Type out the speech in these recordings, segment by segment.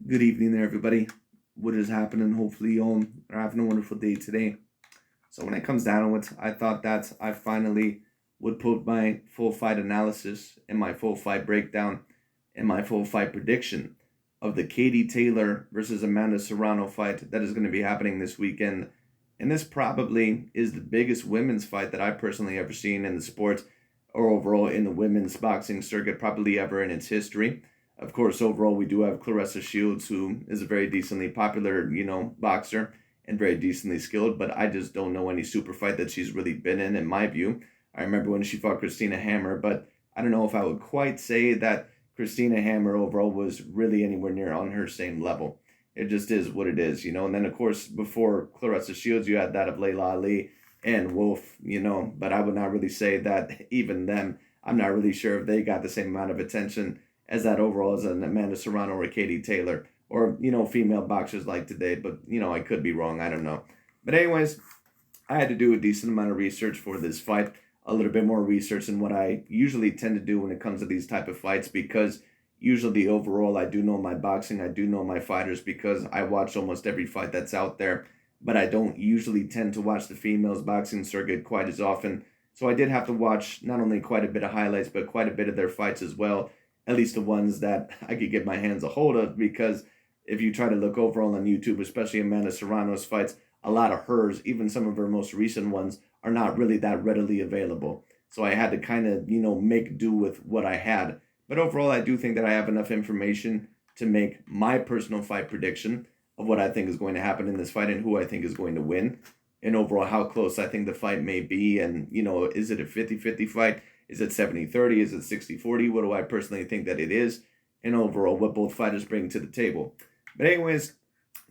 Good evening there, everybody. What is happening? Hopefully, you all are having a wonderful day today. So, when it comes down to it, I thought that I finally would put my full fight analysis and my full fight breakdown and my full fight prediction of the Katie Taylor versus Amanda Serrano fight that is going to be happening this weekend. And this probably is the biggest women's fight that I've personally ever seen in the sport or overall in the women's boxing circuit, probably ever in its history. Of course, overall, we do have Clarissa Shields, who is a very decently popular, boxer and very decently skilled, but I just don't know any super fight that she's really been in my view. I remember when she fought Christina Hammer, but I don't know if I would quite say that Christina Hammer overall was really anywhere near on her same level. It just is what it is. And then, of course, before Clarissa Shields, you had that of Layla Ali and Wolf, but I would not really say that even them, I'm not really sure if they got the same amount of attention as that overall as an Amanda Serrano or Katie Taylor or female boxers like today. But I could be wrong. I don't know. But anyways, I had to do a decent amount of research for this fight, a little bit more research than what I usually tend to do when it comes to these type of fights because usually overall I do know my boxing, I do know my fighters because I watch almost every fight that's out there, but I don't usually tend to watch the females boxing circuit quite as often. So I did have to watch not only quite a bit of highlights, but quite a bit of their fights as well, at least the ones that I could get my hands a hold of. Because if you try to look overall on YouTube, especially Amanda Serrano's fights, a lot of hers, even some of her most recent ones, are not really that readily available. So I had to kind of, make do with what I had. But overall, I do think that I have enough information to make my personal fight prediction of what I think is going to happen in this fight and who I think is going to win. And overall, how close I think the fight may be. And, is it a 50-50 fight? Is it 70-30? Is it 60-40? What do I personally think that it is? And overall, what both fighters bring to the table. But anyways,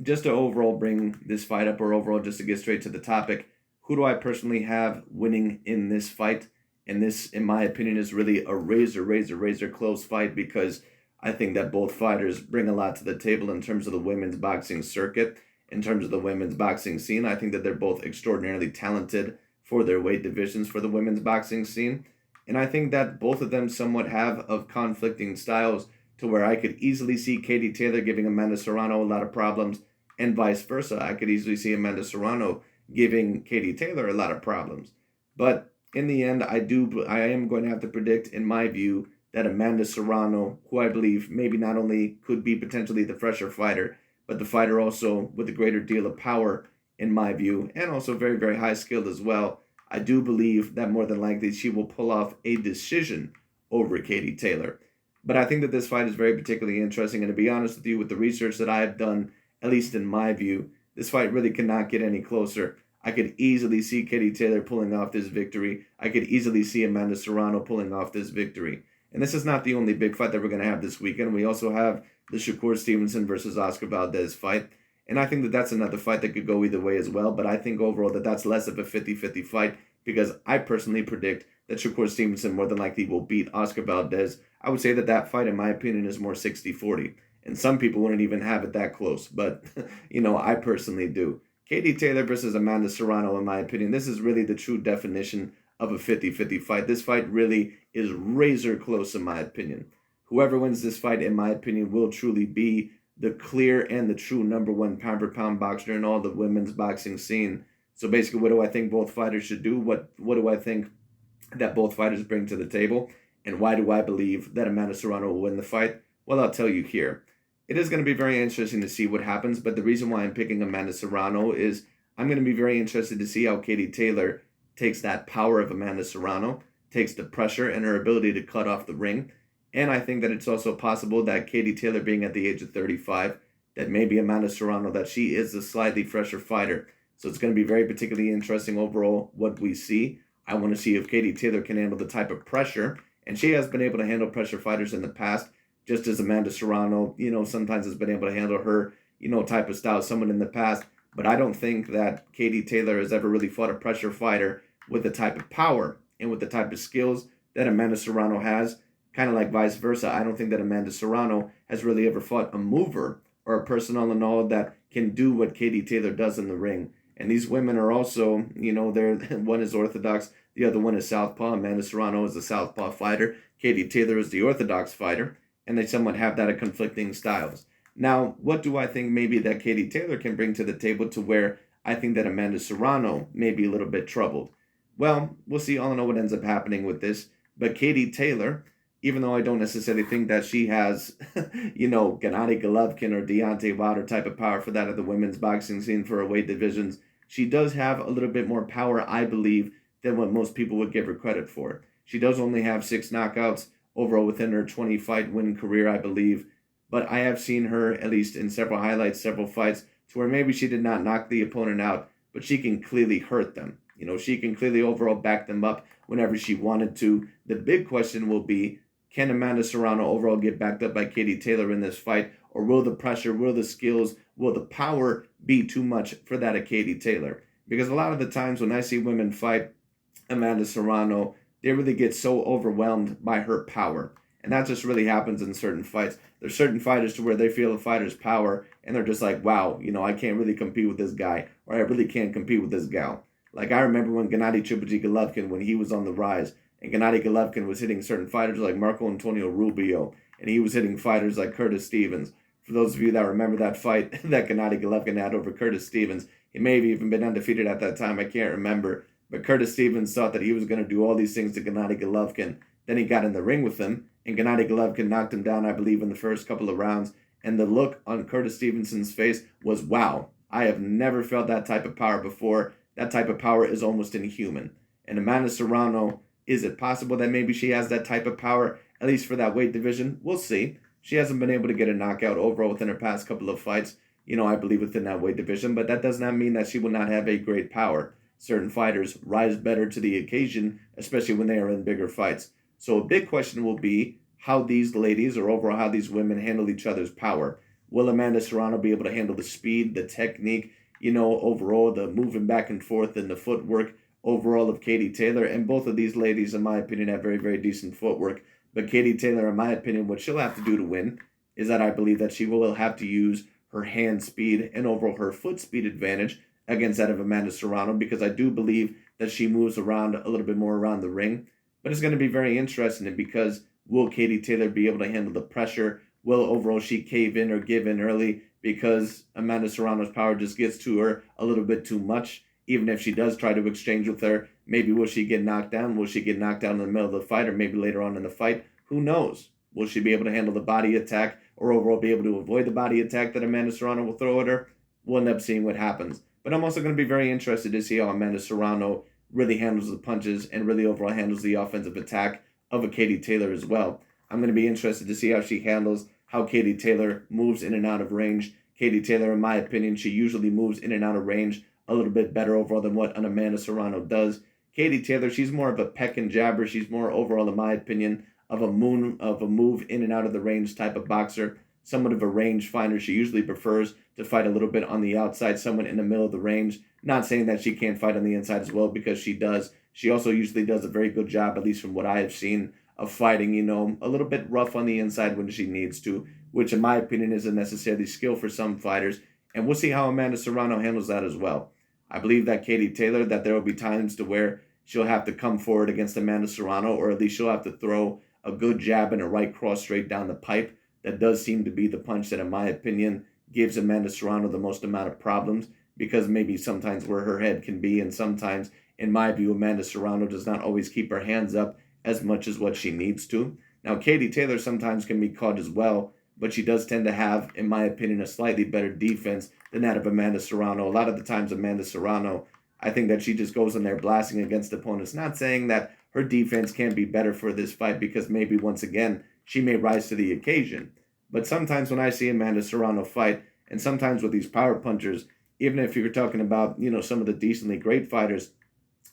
just to overall bring this fight up, or overall just to get straight to the topic, who do I personally have winning in this fight? And this, in my opinion, is really a razor close fight because I think that both fighters bring a lot to the table in terms of the women's boxing circuit, in terms of the women's boxing scene. I think that they're both extraordinarily talented for their weight divisions for the women's boxing scene. And I think that both of them somewhat have of conflicting styles to where I could easily see Katie Taylor giving Amanda Serrano a lot of problems and vice versa. I could easily see Amanda Serrano giving Katie Taylor a lot of problems. But in the end, I am going to have to predict, in my view, that Amanda Serrano, who I believe maybe not only could be potentially the fresher fighter, but the fighter also with a greater deal of power, in my view, and also very, very high skilled as well. I do believe that more than likely she will pull off a decision over Katie Taylor. But I think that this fight is very particularly interesting. And to be honest with you, with the research that I have done, at least in my view, this fight really cannot get any closer. I could easily see Katie Taylor pulling off this victory. I could easily see Amanda Serrano pulling off this victory. And this is not the only big fight that we're going to have this weekend. We also have the Shakur Stevenson versus Oscar Valdez fight. And I think that that's another fight that could go either way as well. But I think overall that that's less of a 50-50 fight because I personally predict that Shakur Stevenson more than likely will beat Oscar Valdez. I would say that that fight, in my opinion, is more 60-40. And some people wouldn't even have it that close. But, I personally do. Katie Taylor versus Amanda Serrano, in my opinion, this is really the true definition of a 50-50 fight. This fight really is razor close, in my opinion. Whoever wins this fight, in my opinion, will truly be the clear and the true number one pound for pound boxer in all the women's boxing scene. So basically, what do I think both fighters should do? What do I think that both fighters bring to the table? And why do I believe that Amanda Serrano will win the fight? Well, I'll tell you here. It is going to be very interesting to see what happens, but the reason why I'm picking Amanda Serrano is I'm going to be very interested to see how Katie Taylor takes that power of Amanda Serrano, takes the pressure and her ability to cut off the ring. And I think that it's also possible that Katie Taylor, being at the age of 35, that maybe Amanda Serrano, that she is a slightly fresher fighter. So it's going to be very particularly interesting overall what we see. I want to see if Katie Taylor can handle the type of pressure, and she has been able to handle pressure fighters in the past, just as Amanda Serrano, sometimes has been able to handle her, type of style, someone in the past. But I don't think that Katie Taylor has ever really fought a pressure fighter with the type of power and with the type of skills that Amanda Serrano has. Kind of like vice versa. I don't think that Amanda Serrano has really ever fought a mover or a person all in all that can do what Katie Taylor does in the ring. And these women are also, they're one is Orthodox, the other one is Southpaw. Amanda Serrano is a Southpaw fighter. Katie Taylor is the Orthodox fighter. And they somewhat have that of conflicting styles. Now, what do I think maybe that Katie Taylor can bring to the table to where I think that Amanda Serrano may be a little bit troubled? Well, we'll see. I don't know what ends up happening with this. But Katie Taylor, even though I don't necessarily think that she has, Gennady Golovkin or Deontay Wilder type of power for that of the women's boxing scene for her weight divisions, she does have a little bit more power, I believe, than what most people would give her credit for. She does only have 6 knockouts overall within her 20-fight win career, I believe. But I have seen her, at least in several highlights, several fights, to where maybe she did not knock the opponent out, but she can clearly hurt them. She can clearly overall back them up whenever she wanted to. The big question will be, can Amanda Serrano overall get backed up by Katie Taylor in this fight? Or will the pressure, will the skills, will the power be too much for that of Katie Taylor? Because a lot of the times when I see women fight Amanda Serrano, they really get so overwhelmed by her power. And that just really happens in certain fights. There's certain fighters to where they feel the fighter's power and they're just like, wow, I can't really compete with this guy, or I really can't compete with this gal. Like I remember when Gennady Triple G Golovkin, when he was on the rise, and Gennady Golovkin was hitting certain fighters like Marco Antonio Rubio, and he was hitting fighters like Curtis Stevens. For those of you that remember that fight that Gennady Golovkin had over Curtis Stevens, he may have even been undefeated at that time, I can't remember. But Curtis Stevens thought that he was going to do all these things to Gennady Golovkin. Then he got in the ring with him, and Gennady Golovkin knocked him down, I believe, in the first couple of rounds. And the look on Curtis Stevenson's face was, wow, I have never felt that type of power before. That type of power is almost inhuman. And Amanda Serrano, is it possible that maybe she has that type of power, at least for that weight division? We'll see. She hasn't been able to get a knockout overall within her past couple of fights, I believe within that weight division, but that does not mean that she will not have a great power. Certain fighters rise better to the occasion, especially when they are in bigger fights. So a big question will be how these ladies, or overall how these women, handle each other's power. Will Amanda Serrano be able to handle the speed, the technique, overall the moving back and forth and the footwork overall of Katie Taylor? And both of these ladies, in my opinion, have very, very decent footwork. But Katie Taylor, in my opinion, what she'll have to do to win is that I believe that she will have to use her hand speed and overall her foot speed advantage against that of Amanda Serrano, because I do believe that she moves around a little bit more around the ring. But it's going to be very interesting because will Katie Taylor be able to handle the pressure? Will overall she cave in or give in early because Amanda Serrano's power just gets to her a little bit too much? Even if she does try to exchange with her, maybe will she get knocked down? Will she get knocked down in the middle of the fight, or maybe later on in the fight? Who knows? Will she be able to handle the body attack, or overall be able to avoid the body attack that Amanda Serrano will throw at her? We'll end up seeing what happens. But I'm also going to be very interested to see how Amanda Serrano really handles the punches and really overall handles the offensive attack of a Katie Taylor as well. I'm going to be interested to see how she handles how Katie Taylor moves in and out of range. Katie Taylor, in my opinion, she usually moves in and out of range a little bit better overall than what an Amanda Serrano does. Katie Taylor, she's more of a peck and jabber. She's more overall, in my opinion, of a move in and out of the range type of boxer. Somewhat of a range finder. She usually prefers to fight a little bit on the outside, someone in the middle of the range. Not saying that she can't fight on the inside as well, because she does. She also usually does a very good job, at least from what I have seen, of fighting, a little bit rough on the inside when she needs to, which in my opinion isn't necessarily skill for some fighters. And we'll see how Amanda Serrano handles that as well. I believe that Katie Taylor, that there will be times to where she'll have to come forward against Amanda Serrano, or at least she'll have to throw a good jab and a right cross straight down the pipe. That does seem to be the punch that, in my opinion, gives Amanda Serrano the most amount of problems, because maybe sometimes where her head can be, and sometimes, in my view, Amanda Serrano does not always keep her hands up as much as what she needs to. Now, Katie Taylor sometimes can be caught as well, but she does tend to have, in my opinion, a slightly better defense than that of Amanda Serrano. A lot of the times, Amanda Serrano, I think that she just goes in there blasting against opponents. Not saying that her defense can be better for this fight, because maybe, once again, she may rise to the occasion. But sometimes when I see Amanda Serrano fight, and sometimes with these power punchers, even if you're talking about, some of the decently great fighters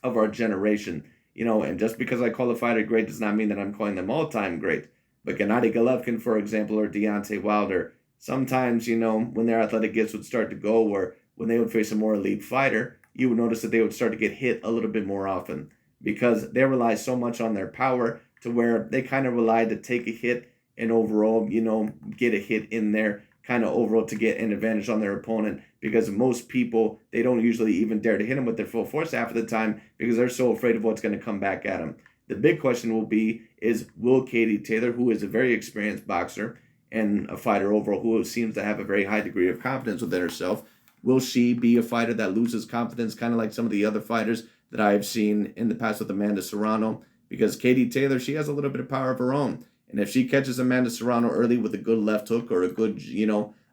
of our generation, and just because I call a fighter great does not mean that I'm calling them all-time great. But Gennady Golovkin, for example, or Deontay Wilder, sometimes, when their athletic gifts would start to go, or when they would face a more elite fighter, you would notice that they would start to get hit a little bit more often, because they rely so much on their power to where they kind of rely to take a hit and overall, get a hit in there, kind of overall to get an advantage on their opponent, because most people, they don't usually even dare to hit them with their full force half of the time, because they're so afraid of what's going to come back at them. The big question will be, will Katie Taylor, who is a very experienced boxer, and a fighter overall who seems to have a very high degree of confidence within herself. Will she be a fighter that loses confidence, kind of like some of the other fighters that I've seen in the past with Amanda Serrano? Because Katie Taylor, she has a little bit of power of her own. And if she catches Amanda Serrano early with a good left hook or a good,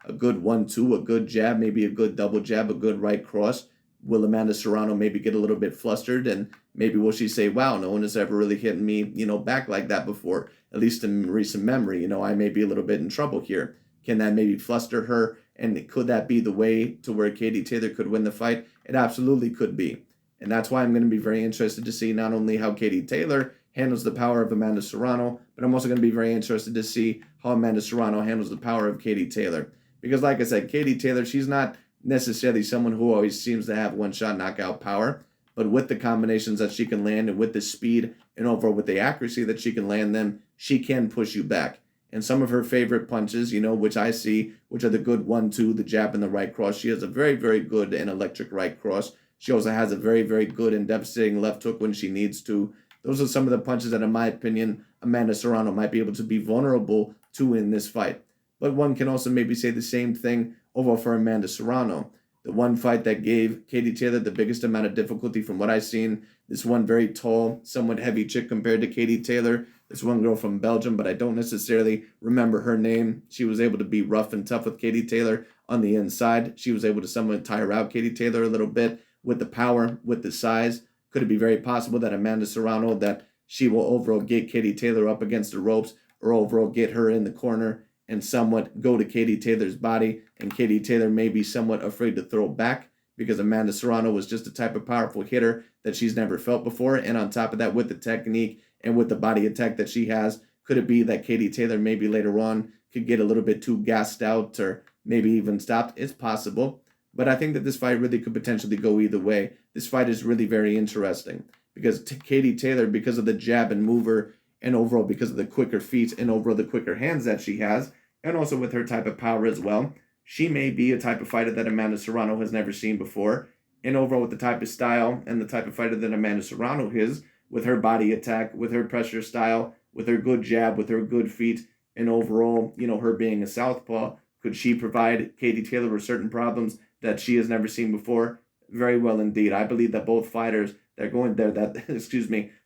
a good 1-2, a good jab, maybe a good double jab, a good right cross, will Amanda Serrano maybe get a little bit flustered? And maybe will she say, wow, no one has ever really hit me, back like that before, at least in recent memory. I may be a little bit in trouble here. Can that maybe fluster her? And could that be the way to where Katie Taylor could win the fight? It absolutely could be. And that's why I'm going to be very interested to see not only how Katie Taylor handles the power of Amanda Serrano, but I'm also going to be very interested to see how Amanda Serrano handles the power of Katie Taylor. Because like I said, Katie Taylor, she's not necessarily someone who always seems to have one-shot knockout power, but with the combinations that she can land and with the speed and overall with the accuracy that she can land them, she can push you back. And some of her favorite punches, which I see, which are the good 1-2, the jab and the right cross. She has a very, very good and electric right cross. She also has a very, very good and devastating left hook when she needs to. Those are some of the punches that, in my opinion, Amanda Serrano might be able to be vulnerable to in this fight. But one can also maybe say the same thing over for Amanda Serrano. The one fight that gave Katie Taylor the biggest amount of difficulty from what I've seen, this one very tall, somewhat heavy chick compared to Katie Taylor, this one girl from Belgium, but I don't necessarily remember her name. She was able to be rough and tough with Katie Taylor on the inside. She was able to somewhat tire out Katie Taylor a little bit with the power, with the size. Could it be very possible that Amanda Serrano, that she will overall get Katie Taylor up against the ropes or overall get her in the corner and somewhat go to Katie Taylor's body, and Katie Taylor may be somewhat afraid to throw back because Amanda Serrano was just a type of powerful hitter that she's never felt before. And on top of that, with the technique and with the body attack that she has, could it be that Katie Taylor maybe later on could get a little bit too gassed out or maybe even stopped? It's possible. But I think that this fight really could potentially go either way. This fight is really very interesting because Katie Taylor, because of the jab and mover, and overall because of the quicker feet and overall the quicker hands that she has, and also with her type of power as well, she may be a type of fighter that Amanda Serrano has never seen before. And overall with the type of style and the type of fighter that Amanda Serrano is, with her body attack, with her pressure style, with her good jab, with her good feet, and overall, her being a southpaw, could she provide Katie Taylor with certain problems that she has never seen before? Very well indeed. I believe that both fighters that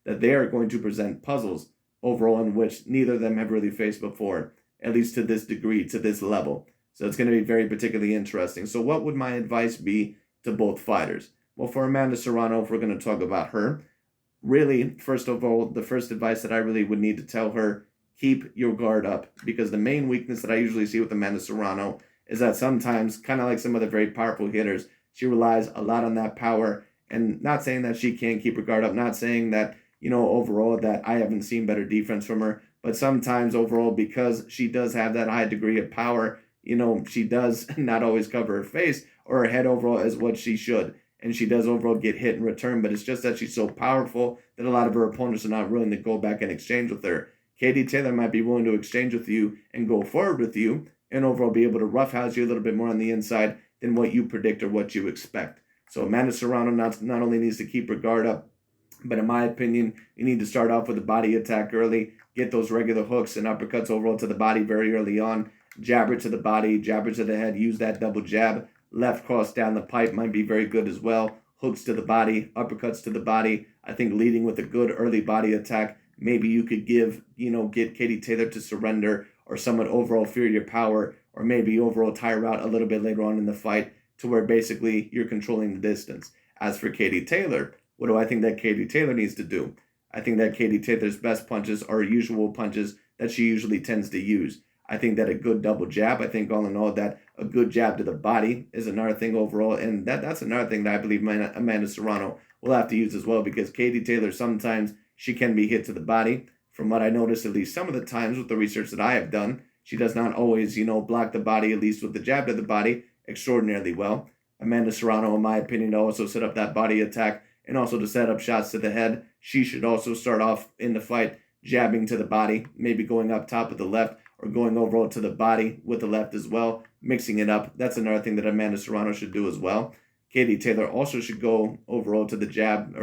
they are going to present puzzles overall in which neither of them have really faced before, at least to this degree, to this level. So it's going to be very particularly interesting. So what would my advice be to both fighters? Well, for Amanda Serrano, if we're going to talk about her, really, first of all, the first advice that I really would need to tell her, keep your guard up, because the main weakness that I usually see with Amanda Serrano is that sometimes, kind of like some of the very powerful hitters, she relies a lot on that power. And not saying that she can't keep her guard up, not saying that, overall that I haven't seen better defense from her, but sometimes overall, because she does have that high degree of power, she does not always cover her face or her head overall as what she should. And she does overall get hit in return, but it's just that she's so powerful that a lot of her opponents are not willing to go back and exchange with her. Katie Taylor might be willing to exchange with you and go forward with you and overall be able to roughhouse you a little bit more on the inside than what you predict or what you expect. So Amanda Serrano not only needs to keep her guard up, but in my opinion, you need to start off with a body attack early, get those regular hooks and uppercuts overall to the body very early on, jab her to the body, jab her to the head, use that double jab, left cross down the pipe might be very good as well, hooks to the body, uppercuts to the body. I think leading with a good early body attack, maybe you could get Katie Taylor to surrender or somewhat overall fear your power, or maybe overall tire out a little bit later on in the fight to where basically you're controlling the distance. As for Katie Taylor, what do I think that Katie Taylor needs to do? I think that Katie Taylor's best punches are usual punches that she usually tends to use. I think that a good double jab, I think all in all that a good jab to the body is another thing overall, and that's another thing that I believe Amanda Serrano will have to use as well, because Katie Taylor, sometimes she can be hit to the body. From what I noticed, at least some of the times with the research that I have done, she does not always, block the body, at least with the jab to the body, extraordinarily well. Amanda Serrano, in my opinion, also set up that body attack and also to set up shots to the head. She should also start off in the fight jabbing to the body, maybe going up top with the left or going overall to the body with the left as well, mixing it up. That's another thing that Amanda Serrano should do as well. Katie Taylor also should go overall to the jab,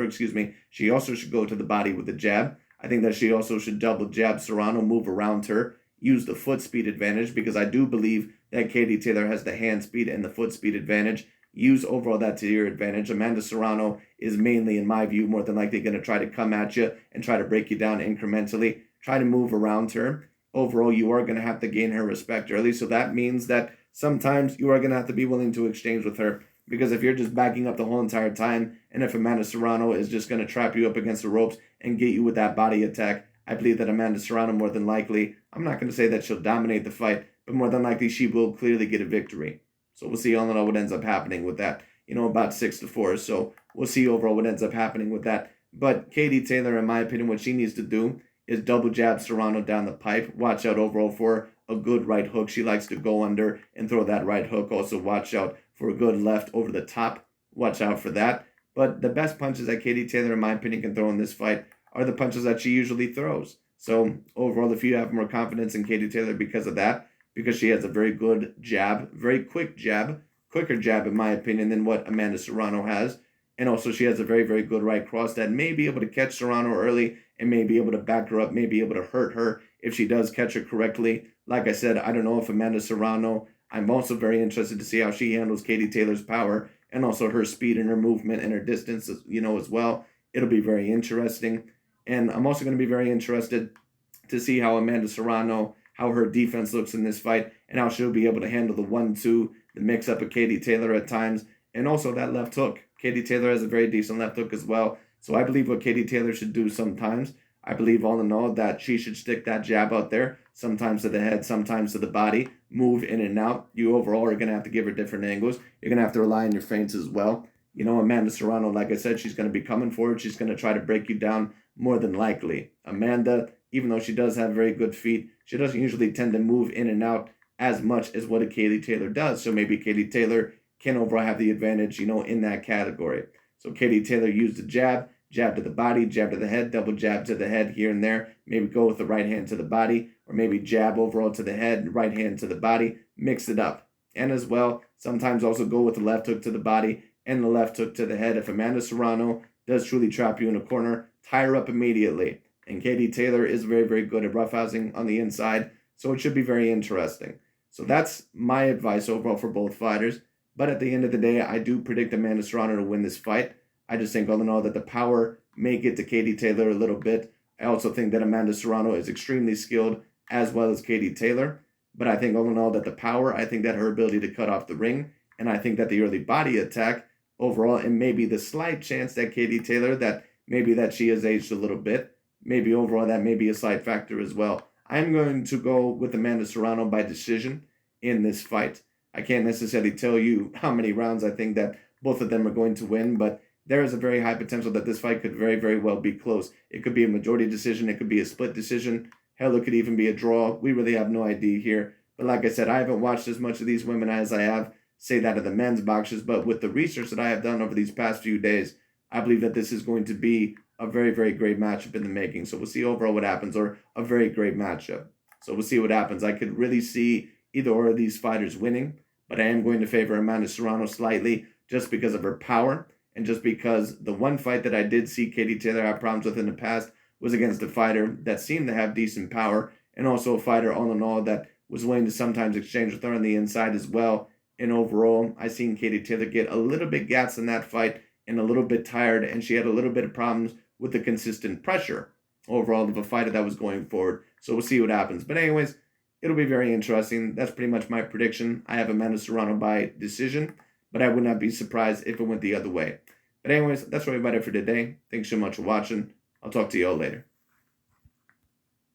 she also should go to the body with the jab. I think that she also should double jab Serrano, move around her, use the foot speed advantage, because I do believe that Katie Taylor has the hand speed and the foot speed advantage. Use overall that to your advantage. Amanda Serrano is mainly, in my view, more than likely going to try to come at you and try to break you down incrementally, try to move around her. Overall, you are going to have to gain her respect early, so that means that sometimes you are going to have to be willing to exchange with her, because if you're just backing up the whole entire time, and if Amanda Serrano is just going to trap you up against the ropes and get you with that body attack, I believe that Amanda Serrano, more than likely, I'm not going to say that she'll dominate the fight, but more than likely she will clearly get a victory. So we'll see all in all what ends up happening with that. About 6-4. So we'll see overall what ends up happening with that. But Katie Taylor, in my opinion, what she needs to do is double jab Serrano down the pipe. Watch out overall for a good right hook. She likes to go under and throw that right hook. Also watch out for a good left over the top. Watch out for that. But the best punches that Katie Taylor, in my opinion, can throw in this fight are the punches that she usually throws. So overall, if you have more confidence in Katie Taylor because of that, because she has a very good jab, very quick jab, quicker jab in my opinion than what Amanda Serrano has. And also she has a very, very good right cross that may be able to catch Serrano early and may be able to back her up, may be able to hurt her if she does catch her correctly. Like I said, I don't know if Amanda Serrano, I'm also very interested to see how she handles Katie Taylor's power and also her speed and her movement and her distance, as well. It'll be very interesting. And I'm also going to be very interested to see how Amanda Serrano, how her defense looks in this fight, and how she'll be able to handle the 1-2, the mix-up of Katie Taylor at times, and also that left hook. Katie Taylor has a very decent left hook as well. So I believe what Katie Taylor should do sometimes, I believe all in all that she should stick that jab out there, sometimes to the head, sometimes to the body, move in and out. You overall are going to have to give her different angles. You're going to have to rely on your feints as well. Amanda Serrano, like I said, she's going to be coming forward. She's going to try to break you down more than likely. Amanda, even though she does have very good feet, she doesn't usually tend to move in and out as much as what a Katie Taylor does. So maybe Katie Taylor can overall have the advantage, in that category. So Katie Taylor used the jab to the body, jab to the head, double jab to the head here and there. Maybe go with the right hand to the body, or maybe jab overall to the head, right hand to the body. Mix it up. And as well, sometimes also go with the left hook to the body and the left hook to the head. If Amanda Serrano does truly trap you in a corner, tie her up immediately. And Katie Taylor is very, very good at roughhousing on the inside, so it should be very interesting. So that's my advice overall for both fighters. But at the end of the day, I do predict Amanda Serrano to win this fight. I just think all in all that the power may get to Katie Taylor a little bit. I also think that Amanda Serrano is extremely skilled as well as Katie Taylor. But I think all in all that the power, I think that her ability to cut off the ring, and I think that the early body attack overall, and maybe the slight chance that Katie Taylor, that maybe that she has aged a little bit, maybe overall that may be a slight factor as well. I'm going to go with Amanda Serrano by decision in this fight. I can't necessarily tell you how many rounds I think that both of them are going to win, but there is a very high potential that this fight could very, very well be close. It could be a majority decision. It could be a split decision. Hell, it could even be a draw. We really have no idea here. But like I said, I haven't watched as much of these women as I have, say that of the men's boxers, but with the research that I have done over these past few days, I believe that this is going to be a very, very great matchup in the making. So we'll see overall what happens, or a very great matchup. So we'll see what happens. I could really see either or of these fighters winning, but I am going to favor Amanda Serrano slightly just because of her power, and just because the one fight that I did see Katie Taylor have problems with in the past was against a fighter that seemed to have decent power, and also a fighter all in all that was willing to sometimes exchange with her on the inside as well. And overall, I seen Katie Taylor get a little bit gassed in that fight and a little bit tired, and she had a little bit of problems with the consistent pressure overall of a fighter that was going forward. So we'll see what happens. But anyways, it'll be very interesting. That's pretty much my prediction. I have Amanda Serrano by decision, but I would not be surprised if it went the other way. But anyways, that's really about it for today. Thanks so much for watching. I'll talk to you all later.